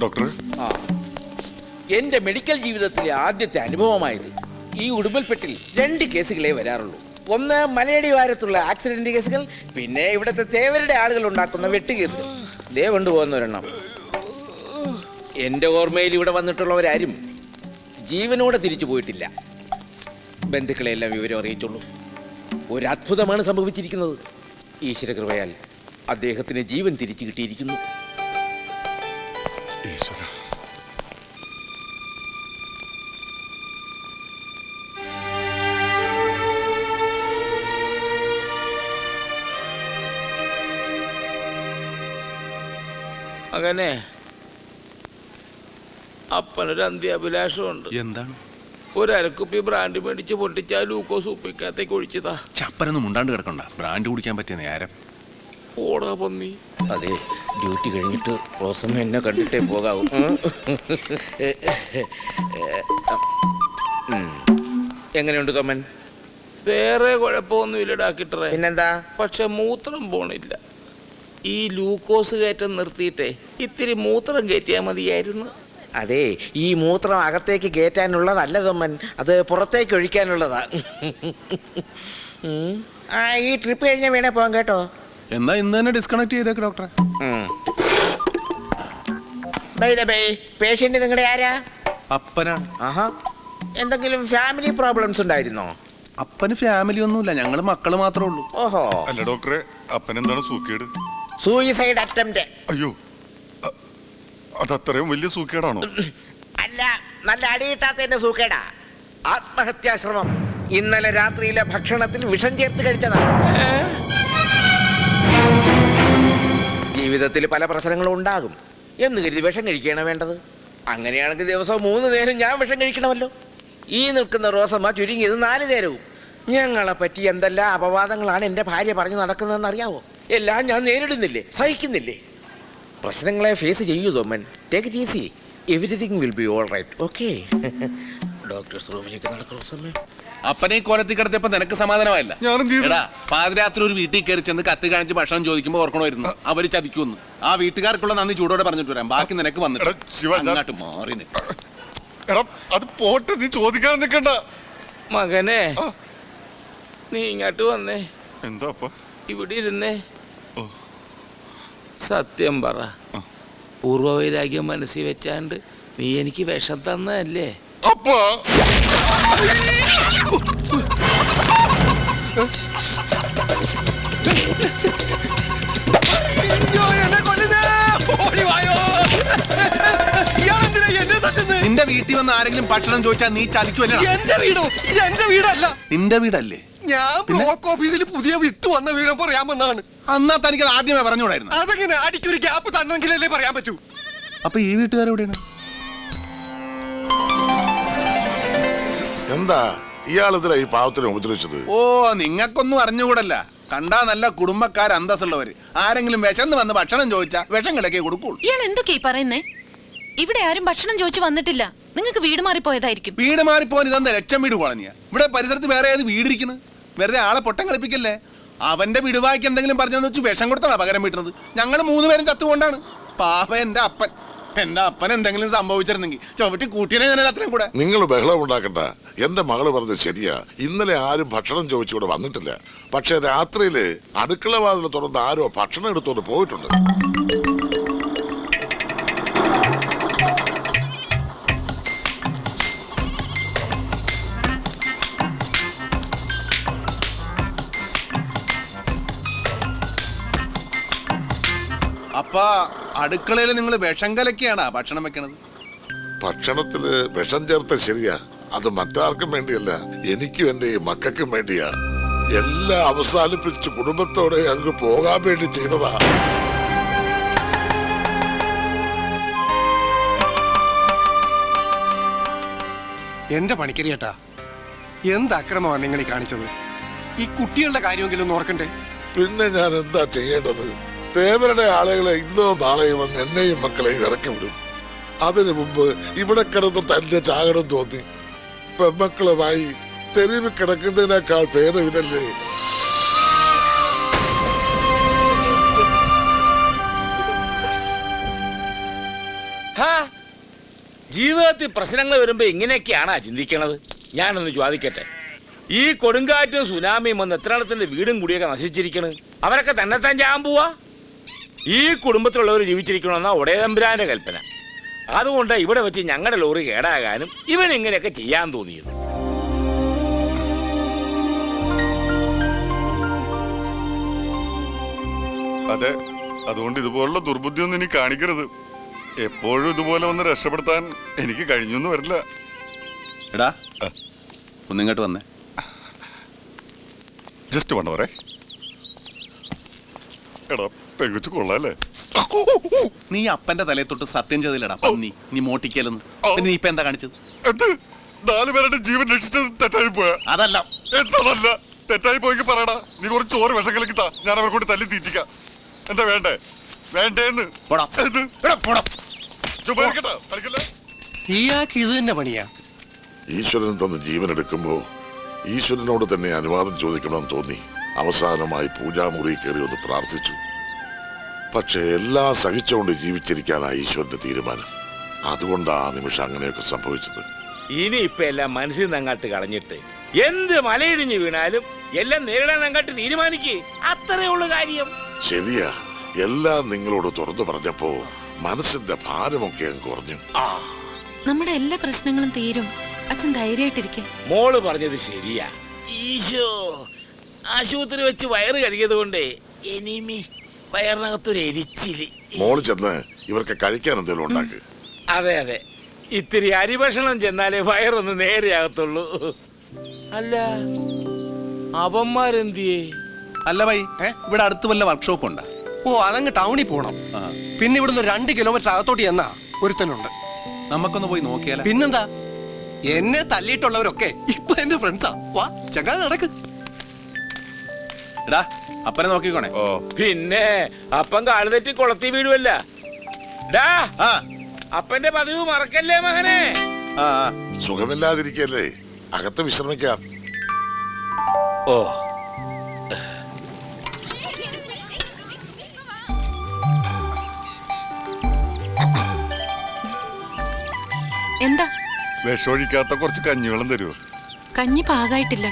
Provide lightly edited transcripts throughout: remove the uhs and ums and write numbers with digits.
Doctor, എന്റെ medical ജീവിതത്തിലെ ആദ്യത്തെ അനുഭവമായത്. ഈ ഉടുമ്പൽപ്പെട്ടിൽ 2 കേസുകളേ വരാറുള്ളൂ. ഒന്ന് മലയടി വാരത്തുള്ള ആക്സിഡന്റ് കേസുകൾ, പിന്നെ ഇവിടുത്തെ തേവരുടെ ആളുകൾ ഉണ്ടാക്കുന്ന വെട്ട് കേസുകൾ. ദേ കൊണ്ടുപോകുന്ന ഒരെണ്ണം. എന്റെ ഓർമ്മയിൽ ഇവിടെ വന്നിട്ടുള്ളവരാരും ജീവനോടെ തിരിച്ചു പോയിട്ടില്ല. ബന്ധുക്കളെല്ലാം വിവരം അറിയിച്ചുള്ളൂ. ഒരു അത്ഭുതമാണ് സംഭവിച്ചിരിക്കുന്നത്. ഈശ്വരകൃപയാൽ അദ്ദേഹത്തിന് ജീവൻ തിരിച്ചു കിട്ടിയിരിക്കുന്നു. ഈശ്വര. അങ്ങനെ അപ്പനൊരു അന്ത്യാഭിലാഷമുണ്ട്. എന്താണ്? ഒരു അരക്കുപ്പി ബ്രാൻഡ് മേടിച്ച് പൊട്ടിച്ചാ ലൂക്കോസ് ഉപ്പിക്കകത്തേക്ക് ഒഴിച്ചതാ. ചപ്പനൊന്നും മുണ്ടാണ്ട് കിടക്കണ്ട. ബ്രാൻഡ് കുടിക്കാൻ പറ്റിയ നേരം. ഓടാ പന്നി. അതെ, ഡ്യൂട്ടി കഴിഞ്ഞിട്ട് റോസമ്മ എന്നെ കണ്ടിട്ടേ പോകാവൂ. എങ്ങനെയുണ്ട് കമ്മൻ? വേറെ കുഴപ്പമൊന്നുമില്ല ഡാക്ടറെ. പിന്നെന്താ? പക്ഷെ മൂത്രം പോണില്ല. ഈ ലൂക്കോസ് കയറ്റം നിർത്തിയിട്ടേ ഇത്തിരി മൂത്രം കയറ്റിയാൽ മതിയായിരുന്നു. അതെ, ഈ മൂത്രം അകത്തേക്ക് കയറ്റാനുള്ളതല്ല തൊമ്മൻ, അത് പുറത്തേക്ക് ഒഴിക്കാനുള്ളതാ. ഈ ട്രിപ്പ് കഴിഞ്ഞാൽ വേണേ പോകാം കേട്ടോ. എന്നാ ഇന്ന് തന്നെ ഡിസ്കണക്ട് ചെയ്തേക്ക് ഡോക്ടറെ. പേഷ്യന്റ് നിങ്ങളുടെ ആരാ? അപ്പനാണ്. ആഹാ, എന്തെങ്കിലും ഫാമിലി പ്രോബ്ലംസ് ഉണ്ടായിരുന്നോ? അപ്പന് ഫാമിലി ഒന്നുമില്ല, ഞങ്ങള് മക്കള് മാത്രമേ ഉള്ളൂ. ഓഹോ. അല്ല ഡോക്ടറെ, അപ്പൻ എന്താണ് സൂക്കേട്? Suicide attempt. അയ്യോ, അതത്രയും വലിയ സൂക്കേടാണോ? അല്ല, നല്ല അടി കിട്ടാത്തതിന്റെ സൂക്കേടാ. ആത്മഹത്യാശ്രമം. ഇന്നലെ രാത്രിയിലെ ഭക്ഷണത്തിൽ വിഷം ചേർത്ത് കഴിച്ചതാ. ജീവിതത്തിൽ പല പ്രശ്നങ്ങളും ഉണ്ടാകും എന്ന് കരുതി വിഷം കഴിക്കുകയാണ് വേണ്ടത്. അങ്ങനെയാണെങ്കിൽ ദിവസവും 3 നേരം ഞാൻ വിഷം കഴിക്കണമല്ലോ. ഈ നിൽക്കുന്ന റോസമ്മ ചുരുങ്ങിയത് 4 നേരവും. ഞങ്ങളെ പറ്റി എന്തെല്ലാം അപവാദങ്ങളാണ് എൻ്റെ ഭാര്യ പറഞ്ഞു നടക്കുന്നതെന്ന് അറിയാവോ? എല്ലാം ഞാൻ നേരിടുന്നില്ലേ, സഹിക്കുന്നില്ലേ? പ്രശ്നങ്ങളെ ഫേസ് ചെയ്യൂ Thoman. Take it easy. Everything will be all right. Okay. Doctors റൂമിലേക്ക് നടക്കുന്ന സമയം അപ്പനെ കോലത്തിൽ കിടത്തിയപ്പോ നിനക്ക് സമാധാനമായില്ല? പാതിരാത്രി ഒരു വീട്ടിൽ കയറി ചെന്ന് കത്തി കാണിച്ച് ഭക്ഷണം ചോദിക്കുമ്പോ ഓർക്കണമായിരുന്നു അവര് ചതിക്കുമെന്ന്. ആ വീട്ടുകാർക്കുള്ള നന്ദി ചൂടോടെ പറഞ്ഞിട്ട് വരാം. ബാക്കി നിനക്ക് വന്നിട്ട് മാറി. അത് പോട്ട്, നീ ചോദിക്കാൻ നിൽക്കണ്ട. മകനെ, നീ ഇങ്ങോട്ട് വന്നേ. എന്താ ഇവിടെ ഇരുന്നേ. സത്യം പറ, പൂർവ്വവൈരാഗ്യം മനസ്സിൽ വെച്ചാണ്ട് നീ എനിക്ക് വിഷം തന്നതല്ലേ? അപ്പാ നിന്റെ വീട്ടിൽ വന്ന് ആരെങ്കിലും ഭക്ഷണം ചോദിച്ചാൽ നീ ചതിക്കുമല്ലോ. എന്റെ വീടോ? ഇത് എന്റെ വീടല്ല. നിന്റെ വീടല്ലേ? ഞാൻ ബ്ലോക്ക് ഓഫീസിൽ പുതിയ വിത്ത് വന്ന വിവരം പറയാമെന്നാണ്. അന്നാ തനിക്ക് ആദ്യമേ പറഞ്ഞുകൂടായിരുന്നു? അതെങ്ങനെ? അടിക്കൊരു ഗ്യാപ്പ് തന്നെങ്കിലല്ലേ പറയാൻ പറ്റൂ. അപ്പൊ ഈ വീട്ടുകാരെവിടെയാണ്? എന്താ ഇയാളെതിരാ ഈ പാവത്തിനെ ഉപദ്രവിച്ചത്? ഓ, നിങ്ങൾക്കൊന്നും അറിഞ്ഞുകൂടല്ല. കണ്ടാ നല്ല കുടുംബക്കാർ, അന്തസ്സുള്ളവര്. ആരെങ്കിലും വിശന്ന് വന്ന് ഭക്ഷണം ചോദിച്ചാ വിഷം കിടക്കേ കൊടുക്കുള്ളൂ. ഇയാൾ എന്തൊക്കെയാ പറയുന്നേ? ഇവിടെ ആരും ഭക്ഷണം ചോദിച്ചു വന്നിട്ടില്ല. നിങ്ങൾക്ക് വീട് മാറിപ്പോയതായിരിക്കും. വീട് മാറിപ്പോൻ ഇതെന്താ ലക്ഷം വീട് കോളനിയാ? ഇവിടെ പരിസരത്ത് വേറെ ഏത് വീടിരിക്കണ്? വെറുതെ ആളെ പൊട്ടം കളിപ്പിക്കല്ലേ. അവന്റെ വിടുവായിക്ക് എന്തെങ്കിലും പറഞ്ഞെന്ന് വെച്ച് വിഷം കൊടുത്താണ് പകരം വീട്ടുന്നത്. ഞങ്ങൾ 3 പേരും ചത്തുകൊണ്ടാണ്. പാപ എന്റെ അപ്പൻ. എന്റെ അപ്പൻ എന്തെങ്കിലും സംഭവിച്ചിരുന്നെങ്കിൽ ചവിട്ടി കൂട്ടിനെ ഞാൻ അത്രയും കൂടെ. നിങ്ങൾ ബഹളം ഉണ്ടാക്കണ്ട. എന്റെ മകള് പറഞ്ഞത് ശരിയാ. ഇന്നലെ ആരും ഭക്ഷണം ചോദിച്ചിവിടെ വന്നിട്ടില്ല. പക്ഷെ രാത്രിയില് അടുക്കള വാതിൽ തുറന്ന് ആരോ ഭക്ഷണം എടുത്തോണ്ട് പോയിട്ടുണ്ട്. അപ്പ അടുക്കളയില് നിങ്ങൾ വിഷം കലക്കിയാണാ ഭക്ഷണം വെക്കണത്? ഭക്ഷണത്തില് വിഷം ചേർത്ത ശരിയാ. അത് മറ്റാർക്കും വേണ്ടിയല്ല, എനിക്കും എന്റെ മക്കൾക്കും വേണ്ടിയാ. എല്ലാം അവസാനിപ്പിച്ച് കുടുംബത്തോടെ അങ്ങ് പോകാൻ വേണ്ടി ചെയ്തതാ. എന്റെ പണിക്കരിയേട്ടാ, എന്ത് അക്രമമാണ് നിങ്ങൾ ഈ കാണിച്ചത്? ഈ കുട്ടികളുടെ കാര്യമെങ്കിലും ഒന്ന് ഓർക്കണ്ടേ? പിന്നെ ഞാൻ എന്താ ചെയ്യേണ്ടത്? തേവരുടെ ആളുകളെ ഇന്നോ നാളെയും വന്ന് എന്നെയും മക്കളെയും ഇറക്കി വിടും. അതിനു മുമ്പ് ഇവിടെ കിടന്ന് തന്നെ ചാകണം തോന്നി. പെമ്മക്കളുമായി തെരുവ് കിടക്കുന്നതിനേക്കാൾ ഭേദം ഇതല്ലേ? ഹാ, ജീവിതത്തിൽ പ്രശ്നങ്ങൾ വരുമ്പോ ഇങ്ങനെയൊക്കെയാണാ ചിന്തിക്കണത്? ഞാനൊന്ന് ചോദിക്കട്ടെ, ഈ കൊടുങ്കാറ്റും സുനാമിയും വന്ന് എത്രാളത്തിന്റെ വീടും കൂടിയൊക്കെ നശിച്ചിരിക്കണ്? അവരൊക്കെ തന്നെത്താൻ ചെയ്യാൻ പോവാ? ഈ കുടുംബത്തിലുള്ളവർ ജീവിച്ചിരിക്കണമെന്നാ ഒടയതമ്പുരാന്റെ കൽപ്പന. അതുകൊണ്ട് ഇവിടെ വെച്ച് ഞങ്ങളുടെ ലോറി കേടാകാനും ഇവൻ ഇങ്ങനെയൊക്കെ ചെയ്യാൻ തോന്നിയത്. അതെ, അതുകൊണ്ട് ഇതുപോലുള്ള ദുർബുദ്ധിയൊന്നും ഇനി കാണിക്കരുത്. എപ്പോഴും ഇതുപോലെ വന്ന് രക്ഷപ്പെടുത്താൻ എനിക്ക് കഴിഞ്ഞൊന്നും വരില്ല. എടാ ഒന്നിങ്ങോട്ട് വന്നേ. ജസ്റ്റ് വേണ്ട പറേ. എടാ പെങ്കുച്ചു കൊള്ളാല്ലേ? നീ അപ്പന്റെ തലയെ തൊട്ട് സത്യം ചെയ്തില്ലടാ പന്നി. നീ മോട്ടിക്കലെന്ന്. പിന്നെ നീ ഇപ്പൊ എന്താ കാണിച്ചത്? എന്ത് 4 പേരുടെ ജീവൻ രക്ഷിച്ചത് തെറ്റായി പോയാ? അതല്ല. എന്തല്ല തെറ്റായി പോയെങ്കിൽ പറയടാ. നീ കുറച്ച് ചോറ് വിഷം കലക്കിത്താ, ഞാൻ അവരെ കൊണ്ട് തല്ലി തീറ്റിക്കാം. എന്താ വേണ്ടേ? വേണ്ടേന്ന്. പോടാ. എന്ത്? ചുമ്മാ ഇരിക്കട്ടെ, കളിക്കല്ലേ? ഇയാൾക്ക് ഇത് തന്നെ പണിയാ. ഈശ്വരൻ തന്ന ജീവൻ എടുക്കുമ്പോ ഈശ്വരനോട് തന്നെ അനുവാദം ചോദിക്കണമെന്ന് തോന്നി അവസാനമായി പൂജാമുറി കയറി ഒന്ന് പ്രാർത്ഥിച്ചു. പക്ഷെ എല്ലാം സഹിച്ചുകൊണ്ട് ജീവിച്ചിരിക്കാനാണ് ഈശ്വരന്റെ തീരുമാനം. അതുകൊണ്ടാ ആ നിമിഷം അങ്ങനെയൊക്കെ സംഭവിച്ചത്. ഇനി ഇപ്പൊ എല്ലാം മനസ്സിൽ നിന്ന് അങ്ങോട്ട് കളഞ്ഞിട്ട് എന്ത് മലയിടിഞ്ഞ് വീണാലും എല്ലാം നേരിടാൻ അങ്ങോട്ട് തീരുമാനിക്കേ. അത്രേ ഉള്ളു കാര്യം. ശരിയാ, എല്ലാം നിങ്ങളോട് തുറന്നു പറഞ്ഞപ്പോ മനസ്സിന്റെ ഭാരമൊക്കെ അങ്ങ് കുറഞ്ഞു. നമ്മുടെ എല്ലാ പ്രശ്നങ്ങളും തീരും. അച്ഛൻ ധൈര്യമായിട്ടിരിക്കെ. മോള് പറഞ്ഞത് ശരിയാ. ഈശോ, ആശുപത്രി വെച്ച് വയറ് കഴുകിയത് കൊണ്ടേ എനിമി വയറിനകത്തൊരു എരിച്ചില്. മോള് ചെന്ന് ഇവർക്ക് കഴിക്കാൻ എന്തെങ്കിലും ഉണ്ടാക്ക്. അതെ അതെ, ഇത്തിരി അരിഭക്ഷണം ചെന്നാലേ വയറൊന്ന് നേരെയാകത്തുള്ളൂ. അല്ല, അവന്മാരെന്തിയേ? അല്ല ഭൈ, ഇവിടെ അടുത്ത് വല്ല വർക്ക്ഷോപ്പ് ഉണ്ടാ? ഓ, അതങ്ങ് ടൗണിൽ പോണം. പിന്നെ ഇവിടുന്ന് 2 കിലോമീറ്റർ അകത്തോട്ട് ചെന്നാ ഒരുത്തനുണ്ട്. നമുക്കൊന്ന് പോയി നോക്കിയാലോ? പിന്നെന്താ, എന്നെ തല്ലിയിട്ടുള്ളവരൊക്കെ ഇപ്പൊ എന്റെ ഫ്രണ്ട്സാ. വാ ചങ്ങാതി നടക്ക്. എടാ അപ്പനെ നോക്കിക്കോണേ. ഓ, പിന്നെ അപ്പം കാലുതെറ്റി കൊളത്തി വീഴുവല്ല. ഡാ, ആ അപ്പന്റെ പതിവ് മറക്കല്ലേ മകനെ. ആ സുഖമില്ലാതിരിക്കല്ലേ, അകത്ത് വിശ്രമിക്കാം. ഓ, എന്താ? വിഷമൊഴിക്കാത്ത കുറച്ച് കഞ്ഞിവെള്ളം തരുമോ? കഞ്ഞി പാകായിട്ടില്ല.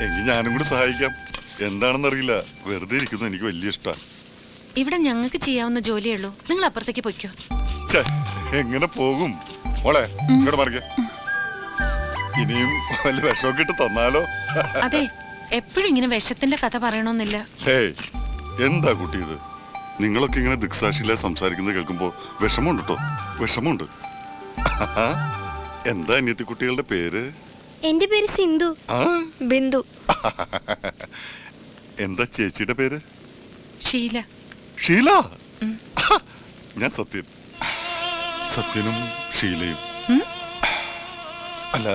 എങ്കിൽ ഞാനും കൂടി സഹായിക്കാം. എന്താണെന്നറിയില്ല, വെറുതെ ഇരിക്കുന്നത് എനിക്ക് വലിയ ഇഷ്ടമാണ്. ഇവിടെ ഞങ്ങൾക്ക് ചെയ്യാവുന്ന ജോലിയേ ഉള്ളൂ. നിങ്ങൾ അപ്പുറത്തേക്ക് പൊയ്ക്കോ. ഛെ, എങ്ങനെ പോകും മോളെ? ഇങ്ങോട്ട് മറിക്ക. ഇനിയും വല്ല വിഷമൊക്കെ ഇട്ട് തന്നാലോ? അതെ, എപ്പോഴും ഇങ്ങനെ വിഷത്തിന്റെ കഥ പറയണമെന്നില്ല. ഹേയ്, എന്താ കുട്ടി ഇത്? നിങ്ങളൊക്കെ ഇങ്ങനെ ദിക്സാക്ഷിയില്ലാതെ സംസാരിക്കുന്നത് കേൾക്കുമ്പോ വിഷമമുണ്ട് കേട്ടോ, വിഷമമുണ്ട്. എന്താ അനിയത്തി കുട്ടികളുടെ പേര്? എന്റെ പേര് സിന്ധു. ആ, ബിന്ദു. എന്താ ചേച്ചിയുടെ പേര്? ഷീല. ഷീല. ഞാൻ സത്യൻ. സത്യനും ഷീലയും. അല്ല,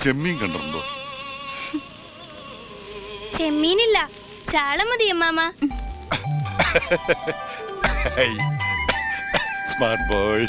ചെമ്മീൻ കണ്ടിട്ടുണ്ടോ? ചെമ്മീനില്ല, ചാള മതി അമ്മാമ. Smart boy.